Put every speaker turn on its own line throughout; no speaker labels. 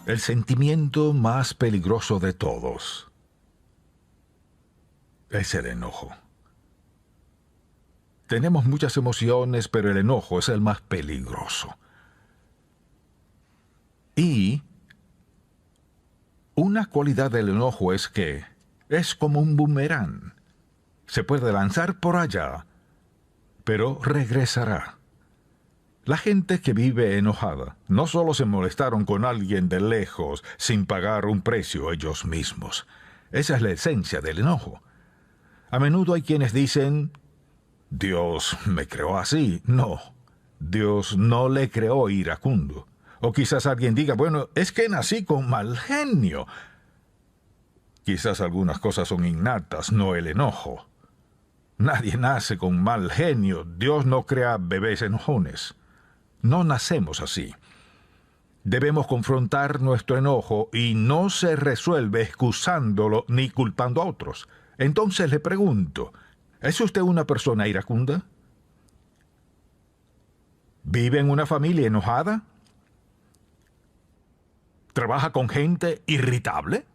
El sentimiento más peligroso de todos es el enojo. Tenemos muchas emociones, pero el enojo es el más peligroso. Y una cualidad del enojo es que es como un boomerang. Se puede lanzar por allá, pero regresará. La gente que vive enojada no solo se molestaron con alguien de lejos sin pagar un precio ellos mismos. Esa es la esencia del enojo. A menudo hay quienes dicen, Dios me creó así. No, Dios no le creó iracundo. O quizás alguien diga, bueno, es que nací con mal genio. Quizás algunas cosas son innatas, no el enojo. Nadie nace con mal genio. Dios no crea bebés enojones. No nacemos así. Debemos confrontar nuestro enojo y no se resuelve excusándolo ni culpando a otros. Entonces le pregunto, ¿es usted una persona iracunda? ¿Vive en una familia enojada? ¿Trabaja con gente irritable?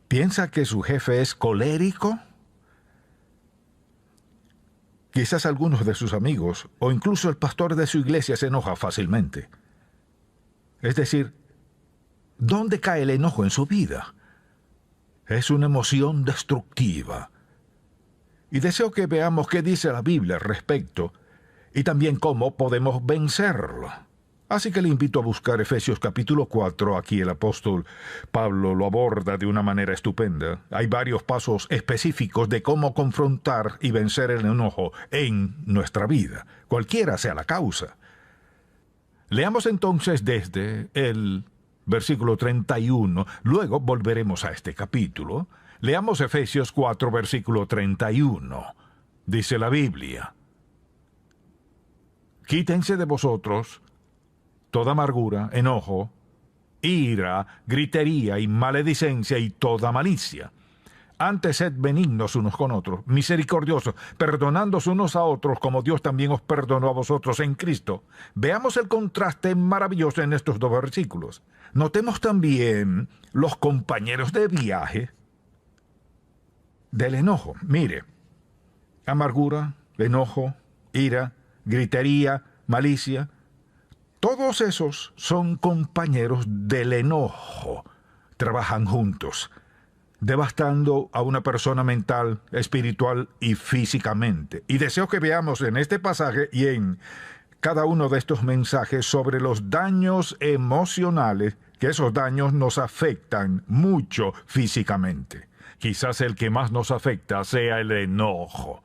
¿Piensa que su jefe es colérico? Quizás algunos de sus amigos o incluso el pastor de su iglesia se enoja fácilmente. Es decir, ¿dónde cae el enojo en su vida? Es una emoción destructiva. Y deseo que veamos qué dice la Biblia al respecto y también cómo podemos vencerlo. Así que le invito a buscar Efesios capítulo 4. Aquí el apóstol Pablo lo aborda de una manera estupenda. Hay varios pasos específicos de cómo confrontar y vencer el enojo en nuestra vida, cualquiera sea la causa. Leamos entonces desde el versículo 31, luego volveremos a este capítulo. Leamos Efesios 4, versículo 31. Dice la Biblia: Quítense de vosotros toda amargura, enojo, ira, gritería y maledicencia y toda malicia. Antes sed benignos unos con otros, misericordiosos, perdonándoos unos a otros como Dios también os perdonó a vosotros en Cristo. Veamos el contraste maravilloso en estos dos versículos. Notemos también los compañeros de viaje del enojo. Mire, amargura, enojo, ira, gritería, malicia. Todos esos son compañeros del enojo. Trabajan juntos, devastando a una persona mental, espiritual y físicamente. Y deseo que veamos en este pasaje y en cada uno de estos mensajes sobre los daños emocionales, que esos daños nos afectan mucho físicamente. Quizás el que más nos afecta sea el enojo.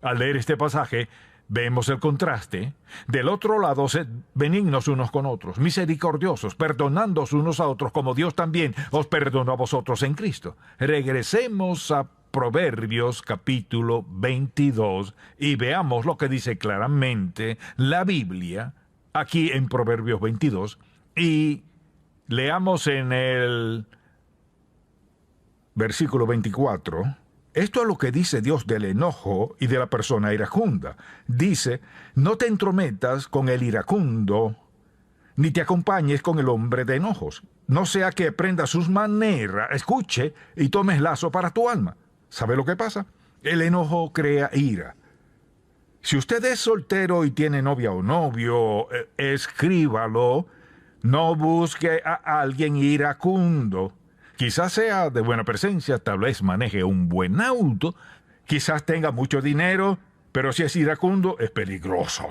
Al leer este pasaje, vemos el contraste. Del otro lado, sed benignos unos con otros, misericordiosos, perdonándoos unos a otros, como Dios también os perdonó a vosotros en Cristo. Regresemos a Proverbios capítulo 22 y veamos lo que dice claramente la Biblia aquí en Proverbios 22 y leamos en el versículo 24. Esto es lo que dice Dios del enojo y de la persona iracunda. Dice, no te entrometas con el iracundo, ni te acompañes con el hombre de enojos. No sea que aprendas sus maneras, escuche y tomes lazo para tu alma. ¿Sabe lo que pasa? El enojo crea ira. Si usted es soltero y tiene novia o novio, escríbalo. No busque a alguien iracundo. Quizás sea de buena presencia, tal vez maneje un buen auto, quizás tenga mucho dinero, pero si es iracundo, es peligroso.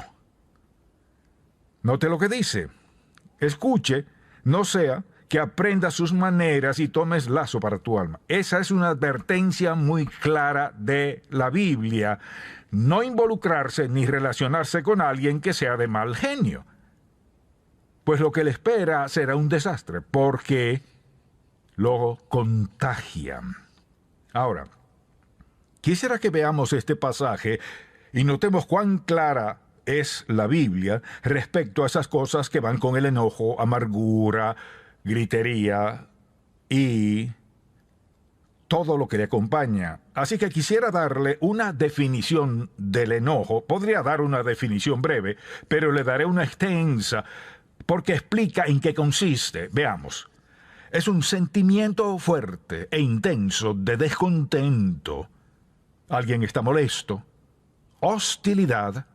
Note lo que dice. Escuche, no sea que aprendas sus maneras y tomes lazo para tu alma. Esa es una advertencia muy clara de la Biblia. No involucrarse ni relacionarse con alguien que sea de mal genio. Pues lo que le espera será un desastre, porque lo contagian. Ahora, quisiera que veamos este pasaje y notemos cuán clara es la Biblia respecto a esas cosas que van con el enojo, amargura, gritería y todo lo que le acompaña. Así que quisiera darle una definición del enojo. Podría dar una definición breve, pero le daré una extensa porque explica en qué consiste. Veamos. Es un sentimiento fuerte e intenso de descontento. Alguien está molesto, hostilidad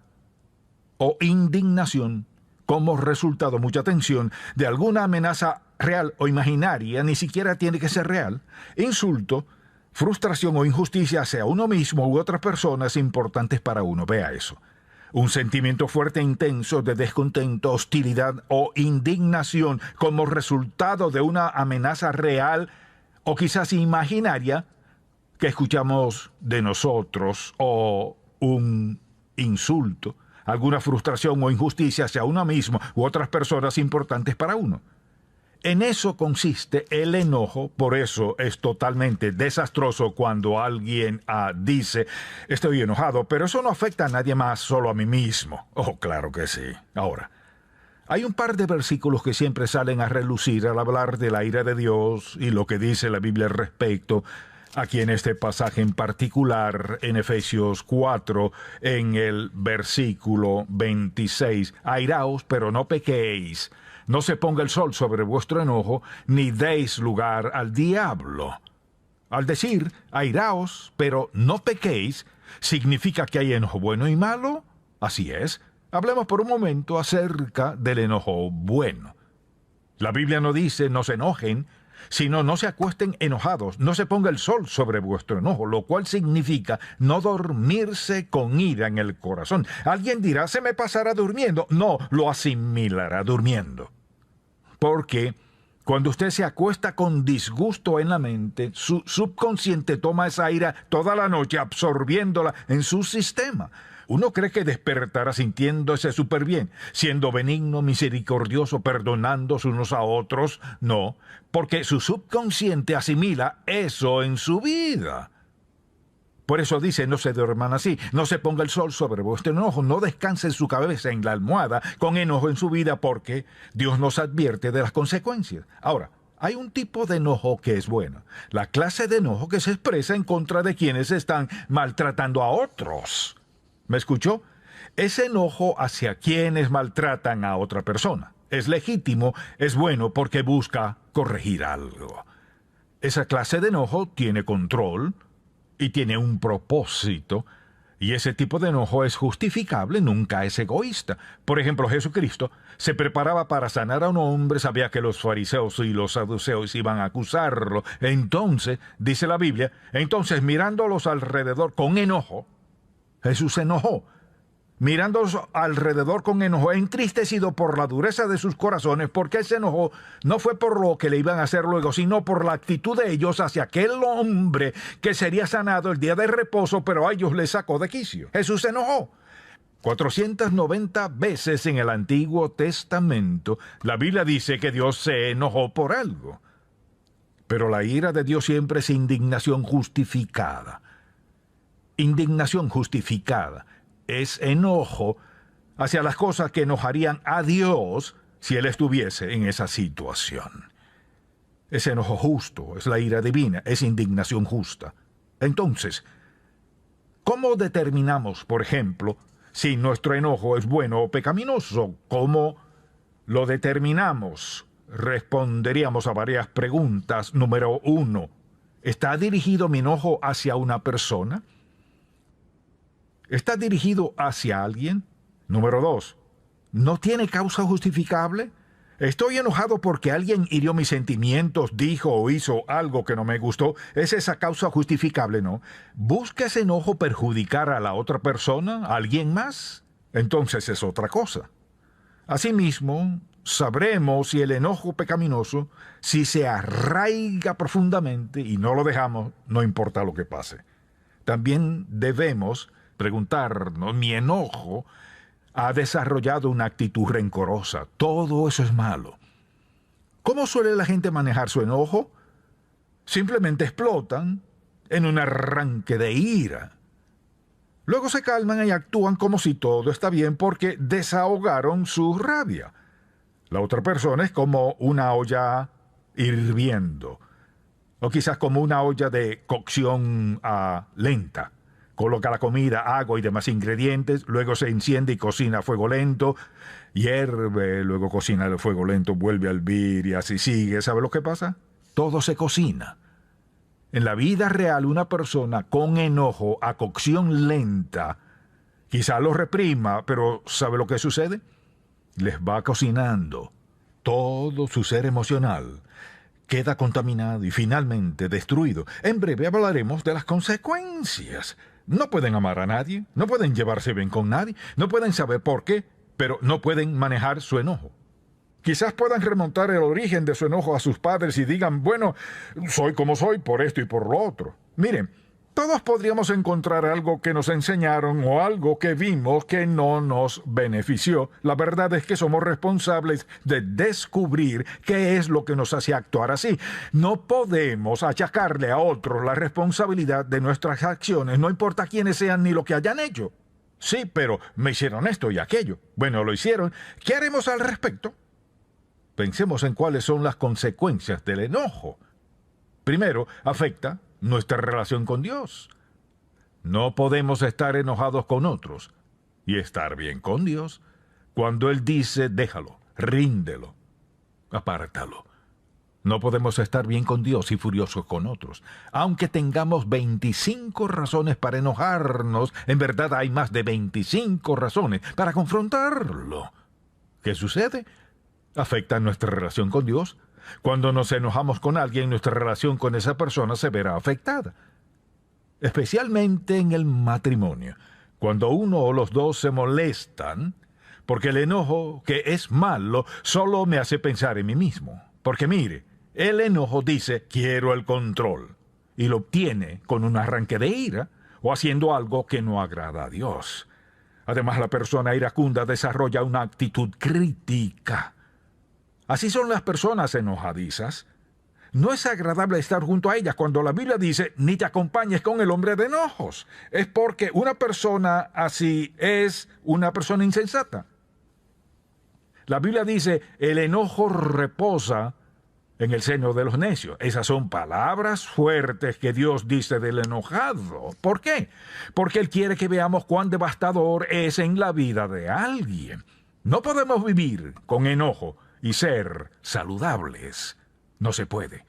o indignación como resultado, mucha tensión, de alguna amenaza real o imaginaria, ni siquiera tiene que ser real, insulto, frustración o injusticia hacia uno mismo u otras personas importantes para uno. Vea eso. Un sentimiento fuerte e intenso de descontento, hostilidad o indignación como resultado de una amenaza real o quizás imaginaria que escuchamos de nosotros, o un insulto, alguna frustración o injusticia hacia uno mismo u otras personas importantes para uno. En eso consiste el enojo. Por eso es totalmente desastroso cuando alguien dice, estoy enojado, pero eso no afecta a nadie más, solo a mí mismo. Oh, claro que sí. Ahora, hay un par de versículos que siempre salen a relucir al hablar de la ira de Dios y lo que dice la Biblia al respecto. Aquí en este pasaje en particular, en Efesios 4, en el versículo 26, airaos, pero no pequéis. No se ponga el sol sobre vuestro enojo, ni deis lugar al diablo. Al decir, airaos, pero no pequéis, ¿significa que hay enojo bueno y malo? Así es. Hablemos por un momento acerca del enojo bueno. La Biblia no dice no se enojen, sino no se acuesten enojados, no se ponga el sol sobre vuestro enojo, lo cual significa no dormirse con ira en el corazón. Alguien dirá, se me pasará durmiendo. No, lo asimilará durmiendo. Porque cuando usted se acuesta con disgusto en la mente, su subconsciente toma esa ira toda la noche, absorbiéndola en su sistema. Uno cree que despertará sintiéndose súper bien, siendo benigno, misericordioso, perdonándose unos a otros. No, porque su subconsciente asimila eso en su vida. Por eso dice, no se duerman así, no se ponga el sol sobre vuestro enojo, no descanse su cabeza en la almohada con enojo en su vida, porque Dios nos advierte de las consecuencias. Ahora, hay un tipo de enojo que es bueno, la clase de enojo que se expresa en contra de quienes están maltratando a otros. ¿Me escuchó? Ese enojo hacia quienes maltratan a otra persona es legítimo, es bueno porque busca corregir algo. Esa clase de enojo tiene control y tiene un propósito, y ese tipo de enojo es justificable, nunca es egoísta. Por ejemplo, Jesucristo se preparaba para sanar a un hombre, sabía que los fariseos y los saduceos iban a acusarlo. Entonces, dice la Biblia, mirándolos alrededor con enojo, Jesús se enojó, mirándolos alrededor con enojo, entristecido por la dureza de sus corazones, porque ese enojo no fue por lo que le iban a hacer luego, sino por la actitud de ellos hacia aquel hombre que sería sanado el día de reposo, pero a ellos les sacó de quicio. Jesús se enojó. 490 veces en el Antiguo Testamento, la Biblia dice que Dios se enojó por algo. Pero la ira de Dios siempre es indignación justificada. Indignación justificada es enojo hacia las cosas que enojarían a Dios si Él estuviese en esa situación. Es enojo justo, es la ira divina, es indignación justa. Entonces, ¿cómo determinamos, por ejemplo, si nuestro enojo es bueno o pecaminoso? ¿Cómo lo determinamos? Responderíamos a varias preguntas. Número 1, ¿está dirigido mi enojo hacia una persona? ¿Está dirigido hacia alguien? Número 2, ¿no tiene causa justificable? ¿Estoy enojado porque alguien hirió mis sentimientos, dijo o hizo algo que no me gustó? ¿Es esa causa justificable? No. ¿Busca ese enojo perjudicar a la otra persona, a alguien más? Entonces es otra cosa. Asimismo, sabremos si el enojo pecaminoso, si se arraiga profundamente y no lo dejamos, no importa lo que pase. También debemos preguntarnos, ¿mi enojo ha desarrollado una actitud rencorosa? Todo eso es malo. ¿Cómo suele la gente manejar su enojo? Simplemente explotan en un arranque de ira. Luego se calman y actúan como si todo está bien porque desahogaron su rabia. La otra persona es como una olla hirviendo, o quizás como una olla de cocción lenta, Coloca la comida, agua y demás ingredientes, luego se enciende y cocina a fuego lento, hierve, luego cocina a fuego lento, vuelve a hervir y así sigue. ¿Sabe lo que pasa? Todo se cocina. En la vida real, una persona con enojo a cocción lenta, quizá lo reprima, pero ¿sabe lo que sucede? Les va cocinando. Todo su ser emocional queda contaminado y finalmente destruido. En breve hablaremos de las consecuencias. No pueden amar a nadie, no pueden llevarse bien con nadie, no pueden saber por qué, pero no pueden manejar su enojo. Quizás puedan remontar el origen de su enojo a sus padres y digan, bueno, soy como soy por esto y por lo otro. Miren, todos podríamos encontrar algo que nos enseñaron o algo que vimos que no nos benefició. La verdad es que somos responsables de descubrir qué es lo que nos hace actuar así. No podemos achacarle a otros la responsabilidad de nuestras acciones, no importa quiénes sean ni lo que hayan hecho. Sí, pero me hicieron esto y aquello. Bueno, lo hicieron. ¿Qué haremos al respecto? Pensemos en cuáles son las consecuencias del enojo. Primero, afecta nuestra relación con Dios. No podemos estar enojados con otros y estar bien con Dios. Cuando Él dice, déjalo, ríndelo, apártalo. No podemos estar bien con Dios y furiosos con otros. Aunque tengamos 25 razones para enojarnos, en verdad hay más de 25 razones para confrontarlo. ¿Qué sucede? Afecta nuestra relación con Dios. Cuando nos enojamos con alguien, nuestra relación con esa persona se verá afectada. Especialmente en el matrimonio. Cuando uno o los dos se molestan, porque el enojo, que es malo, solo me hace pensar en mí mismo. Porque mire, el enojo dice, quiero el control, y lo obtiene con un arranque de ira o haciendo algo que no agrada a Dios. Además, la persona iracunda desarrolla una actitud crítica. Así son las personas enojadizas. No es agradable estar junto a ellas cuando la Biblia dice, ni te acompañes con el hombre de enojos. Es porque una persona así es una persona insensata. La Biblia dice, el enojo reposa en el seno de los necios. Esas son palabras fuertes que Dios dice del enojado. ¿Por qué? Porque Él quiere que veamos cuán devastador es en la vida de alguien. No podemos vivir con enojo y ser saludables. No se puede.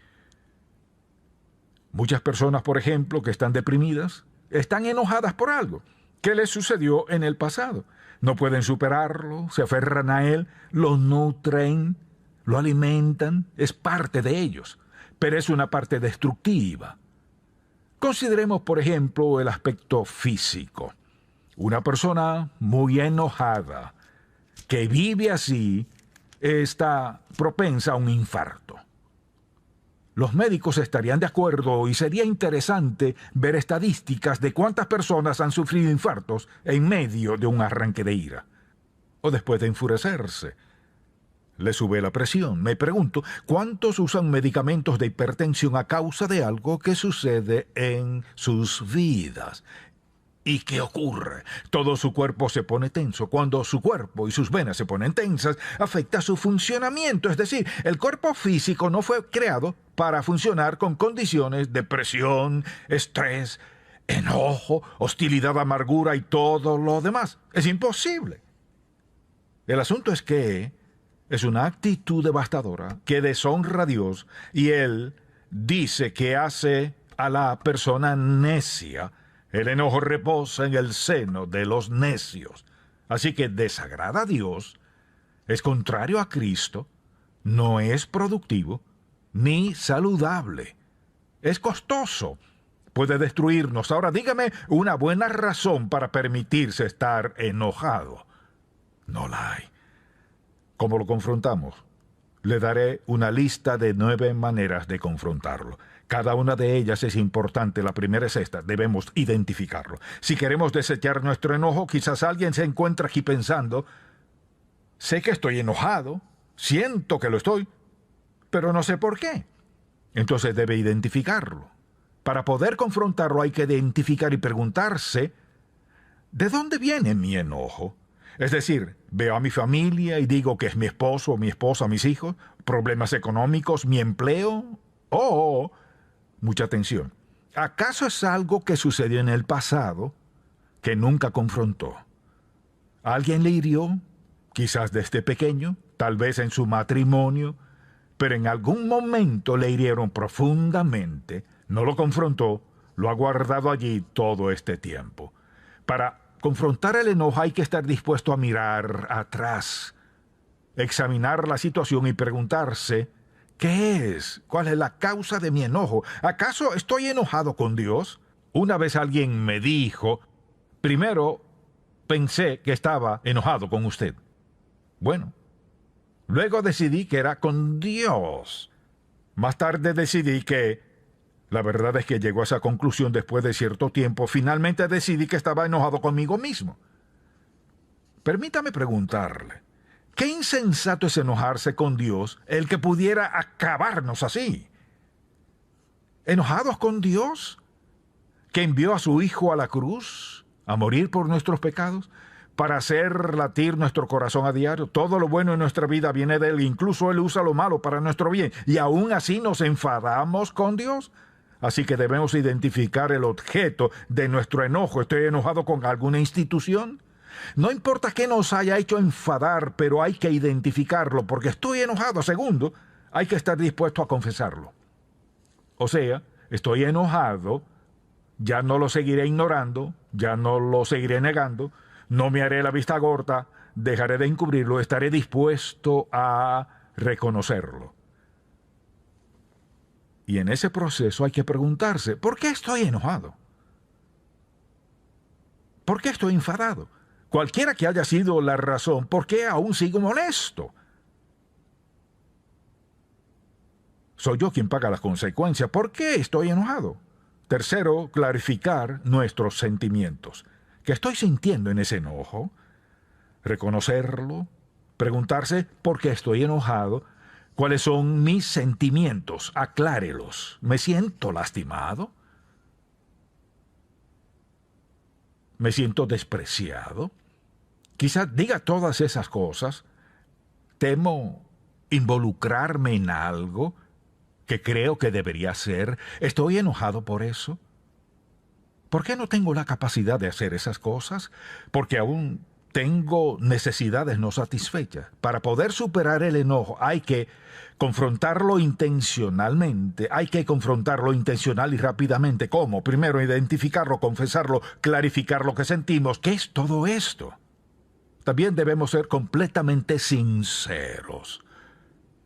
Muchas personas, por ejemplo, que están deprimidas, están enojadas por algo que les sucedió en el pasado. No pueden superarlo, se aferran a él, lo nutren, lo alimentan, es parte de ellos, pero es una parte destructiva. Consideremos, por ejemplo, el aspecto físico. Una persona muy enojada, que vive así, está propensa a un infarto. Los médicos estarían de acuerdo y sería interesante ver estadísticas de cuántas personas han sufrido infartos en medio de un arranque de ira o después de enfurecerse. Le sube la presión. Me pregunto, ¿cuántos usan medicamentos de hipertensión a causa de algo que sucede en sus vidas? ¿Y qué ocurre? Todo su cuerpo se pone tenso. Cuando su cuerpo y sus venas se ponen tensas, afecta su funcionamiento. Es decir, el cuerpo físico no fue creado para funcionar con condiciones de presión, estrés, enojo, hostilidad, amargura y todo lo demás. Es imposible. El asunto es que es una actitud devastadora que deshonra a Dios y Él dice que hace a la persona necia. El enojo reposa en el seno de los necios. Así que desagrada a Dios, es contrario a Cristo, no es productivo ni saludable. Es costoso, puede destruirnos. Ahora dígame una buena razón para permitirse estar enojado. No la hay. ¿Cómo lo confrontamos? Le daré una lista de 9 maneras de confrontarlo. Cada una de ellas es importante. La primera es esta. Debemos identificarlo. Si queremos desechar nuestro enojo, quizás alguien se encuentra aquí pensando, sé que estoy enojado, siento que lo estoy, pero no sé por qué. Entonces debe identificarlo. Para poder confrontarlo hay que identificar y preguntarse, ¿de dónde viene mi enojo? Es decir, veo a mi familia y digo que es mi esposo o mi esposa, mis hijos, problemas económicos, mi empleo. Mucha atención. ¿Acaso es algo que sucedió en el pasado que nunca confrontó. ¿Alguien le hirió? Quizás desde pequeño, tal vez en su matrimonio, pero en algún momento le hirieron profundamente. No lo confrontó, lo ha guardado allí todo este tiempo. Para confrontar el enojo hay que estar dispuesto a mirar atrás, examinar la situación y preguntarse, ¿qué es? ¿Cuál es la causa de mi enojo? ¿Acaso estoy enojado con Dios? Una vez alguien me dijo, primero pensé que estaba enojado con usted. Bueno, luego decidí que era con Dios. Más tarde decidí que, la verdad es que llegó a esa conclusión después de cierto tiempo, finalmente decidí que estaba enojado conmigo mismo. Permítame preguntarle, ¿qué insensato es enojarse con Dios el que pudiera acabarnos así? ¿Enojados con Dios, que envió a su Hijo a la cruz a morir por nuestros pecados, para hacer latir nuestro corazón a diario? Todo lo bueno en nuestra vida viene de Él, incluso Él usa lo malo para nuestro bien, y aún así nos enfadamos con Dios. Así que debemos identificar el objeto de nuestro enojo. ¿Estoy enojado con alguna institución? No importa qué nos haya hecho enfadar, pero hay que identificarlo, porque estoy enojado. Segundo, hay que estar dispuesto a confesarlo. O sea, estoy enojado, ya no lo seguiré ignorando, ya no lo seguiré negando, no me haré la vista gorda, dejaré de encubrirlo, estaré dispuesto a reconocerlo. Y en ese proceso hay que preguntarse, ¿por qué estoy enojado? ¿Por qué estoy enfadado? Cualquiera que haya sido la razón, ¿por qué aún sigo molesto? Soy yo quien paga las consecuencias. ¿Por qué estoy enojado? Tercero, clarificar nuestros sentimientos. ¿Qué estoy sintiendo en ese enojo? Reconocerlo, preguntarse por qué estoy enojado, cuáles son mis sentimientos, aclárelos. ¿Me siento lastimado? ¿Me siento despreciado? Quizás diga todas esas cosas. ¿Temo involucrarme en algo que creo que debería hacer? ¿Estoy enojado por eso? ¿Por qué no tengo la capacidad de hacer esas cosas? Porque aún tengo necesidades no satisfechas. Para poder superar el enojo hay que confrontarlo intencionalmente. Hay que confrontarlo intencional y rápidamente. ¿Cómo? Primero, identificarlo, confesarlo, clarificar lo que sentimos. ¿Qué es todo esto? También debemos ser completamente sinceros.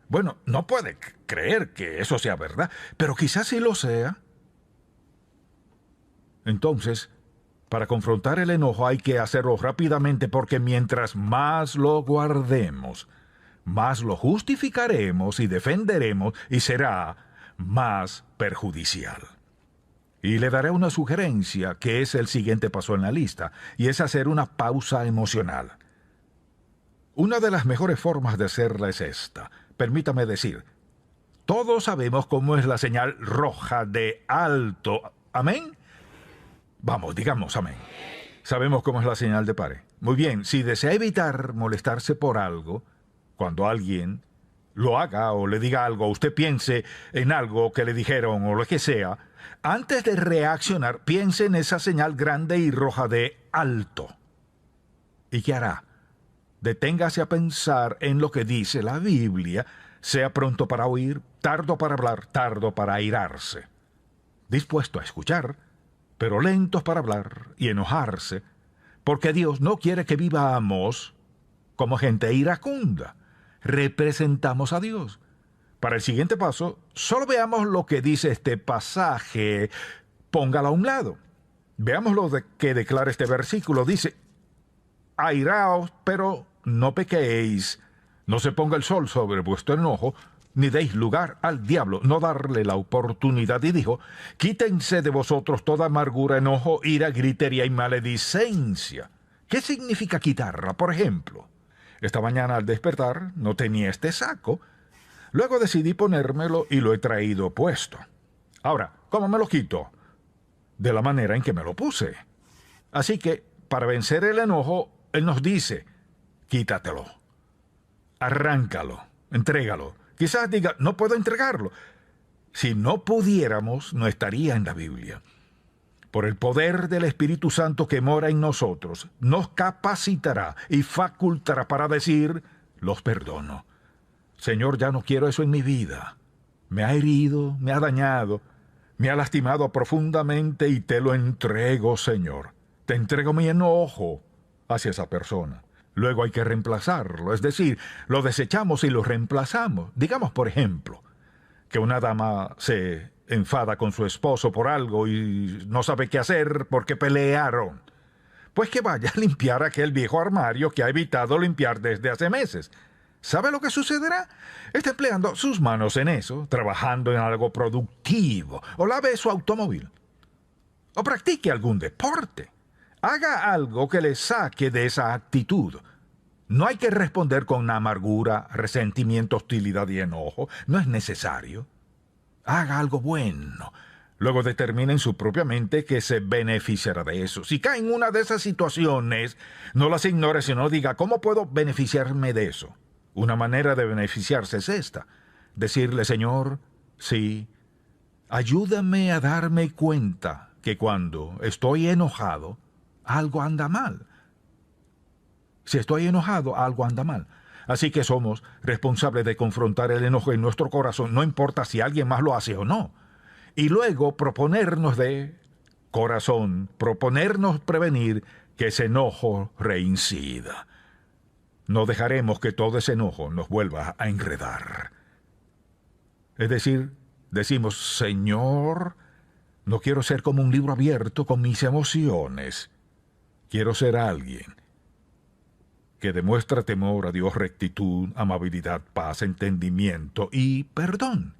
Bueno, no puede creer que eso sea verdad, pero quizás sí lo sea. Entonces, para confrontar el enojo hay que hacerlo rápidamente, porque mientras más lo guardemos, más lo justificaremos y defenderemos y será más perjudicial. Y le daré una sugerencia, que es el siguiente paso en la lista, y es hacer una pausa emocional. Una de las mejores formas de hacerla es esta. Permítame decir, todos sabemos cómo es la señal roja de alto. ¿Amén? Vamos, digamos amén. Sabemos cómo es la señal de pare. Muy bien, si desea evitar molestarse por algo, cuando alguien lo haga o le diga algo, usted piense en algo que le dijeron o lo que sea, antes de reaccionar, piense en esa señal grande y roja de alto. ¿Y qué hará? Deténgase a pensar en lo que dice la Biblia, sea pronto para oír, tardo para hablar, tardo para airarse. Dispuesto a escuchar, pero lentos para hablar y enojarse, porque Dios no quiere que vivamos como gente iracunda. Representamos a Dios. Para el siguiente paso, solo veamos lo que dice este pasaje. Póngalo a un lado. Veamos lo que declara este versículo. Dice, airaos, pero no pequéis. No se ponga el sol sobre vuestro enojo, ni deis lugar al diablo, no darle la oportunidad. Y dijo, quítense de vosotros toda amargura, enojo, ira, gritería y maledicencia. ¿Qué significa quitarla? Por ejemplo, esta mañana al despertar no tenía este saco. Luego decidí ponérmelo y lo he traído puesto. Ahora, ¿cómo me lo quito? De la manera en que me lo puse. Así que, para vencer el enojo, Él nos dice, quítatelo, arráncalo, entrégalo. Quizás diga, no puedo entregarlo. Si no pudiéramos, no estaría en la Biblia. por el poder del Espíritu Santo que mora en nosotros, nos capacitará y facultará para decir, los perdono. Señor, ya no quiero eso en mi vida. Me ha herido, me ha dañado, me ha lastimado profundamente y te lo entrego, Señor. Te entrego mi enojo hacia esa persona. Luego hay que reemplazarlo, es decir, lo desechamos y lo reemplazamos. Digamos, por ejemplo, que una dama se enfada con su esposo por algo y no sabe qué hacer porque pelearon. Pues que vaya a limpiar aquel viejo armario que ha evitado limpiar desde hace meses. ¿Sabe lo que sucederá? Está empleando sus manos en eso, trabajando en algo productivo, o lave su automóvil, o practique algún deporte. Haga algo que le saque de esa actitud. No hay que responder con amargura, resentimiento, hostilidad y enojo. No es necesario. Haga algo bueno. Luego determine en su propia mente que se beneficiará de eso. Si cae en una de esas situaciones, no las ignore, sino diga, ¿cómo puedo beneficiarme de eso? Una manera de beneficiarse es esta. Decirle, Señor, sí, ayúdame a darme cuenta que cuando estoy enojado, algo anda mal. Si estoy enojado, algo anda mal. Así que somos responsables de confrontar el enojo en nuestro corazón, no importa si alguien más lo hace o no. Y luego proponernos de corazón, proponernos prevenir que ese enojo reincida. No dejaremos que todo ese enojo nos vuelva a enredar. Es decir, decimos, Señor, no quiero ser como un libro abierto con mis emociones. Quiero ser alguien que demuestra temor a Dios, rectitud, amabilidad, paz, entendimiento y perdón.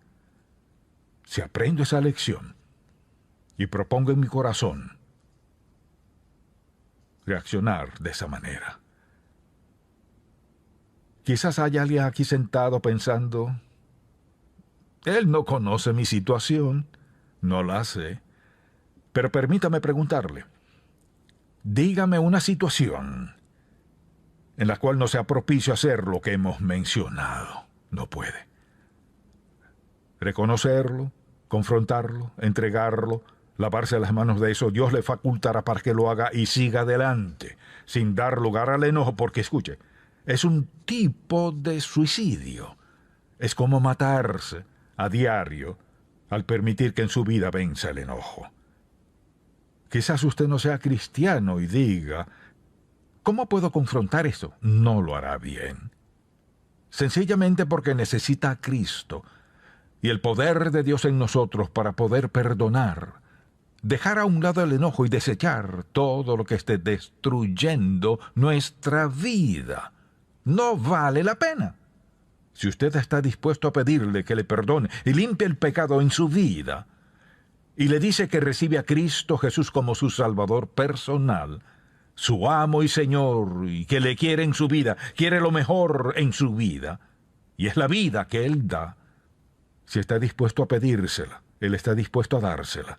Si aprendo esa lección y propongo en mi corazón reaccionar de esa manera, quizás haya alguien aquí sentado pensando, él no conoce mi situación, no la sé, pero permítame preguntarle, dígame una situación en la cual no sea propicio hacer lo que hemos mencionado. No puede. Reconocerlo, confrontarlo, entregarlo, lavarse las manos de eso, Dios le facultará para que lo haga y siga adelante, sin dar lugar al enojo, porque escuche, es un tipo de suicidio. Es como matarse a diario al permitir que en su vida venza el enojo. Quizás usted no sea cristiano y diga, ¿cómo puedo confrontar esto? No lo hará bien. Sencillamente porque necesita a Cristo y el poder de Dios en nosotros para poder perdonar, dejar a un lado el enojo y desechar todo lo que esté destruyendo nuestra vida. No vale la pena. Si usted está dispuesto a pedirle que le perdone y limpie el pecado en su vida, y le dice que recibe a Cristo Jesús como su Salvador personal, su amo y Señor, y que le quiere en su vida, quiere lo mejor en su vida, y es la vida que Él da. Si está dispuesto a pedírsela, Él está dispuesto a dársela,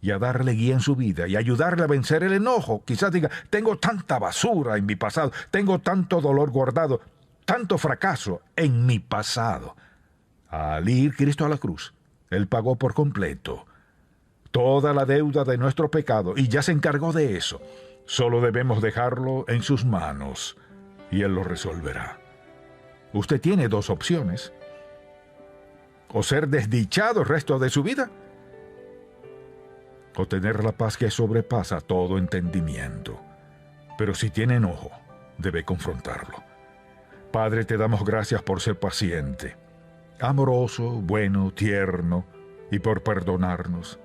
y a darle guía en su vida, y ayudarle a vencer el enojo. Quizás diga, tengo tanta basura en mi pasado, tengo tanto dolor guardado, tanto fracaso en mi pasado. Al ir Cristo a la cruz, Él pagó por completo toda la deuda de nuestro pecado, y ya se encargó de eso. Solo debemos dejarlo en sus manos y Él lo resolverá. Usted tiene dos opciones: o ser desdichado el resto de su vida, o tener la paz que sobrepasa todo entendimiento. Pero si tiene enojo, debe confrontarlo. Padre, te damos gracias por ser paciente, amoroso, bueno, tierno, y por perdonarnos.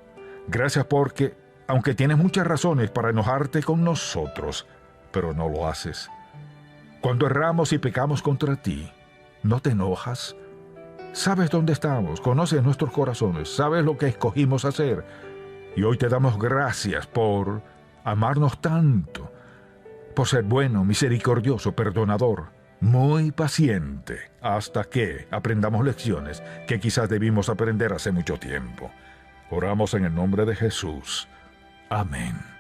Gracias porque, aunque tienes muchas razones para enojarte con nosotros, pero no lo haces. Cuando erramos y pecamos contra ti, ¿no te enojas? Sabes dónde estamos, conoces nuestros corazones, sabes lo que escogimos hacer. Y hoy te damos gracias por amarnos tanto, por ser bueno, misericordioso, perdonador, muy paciente, hasta que aprendamos lecciones que quizás debimos aprender hace mucho tiempo. Oramos en el nombre de Jesús. Amén.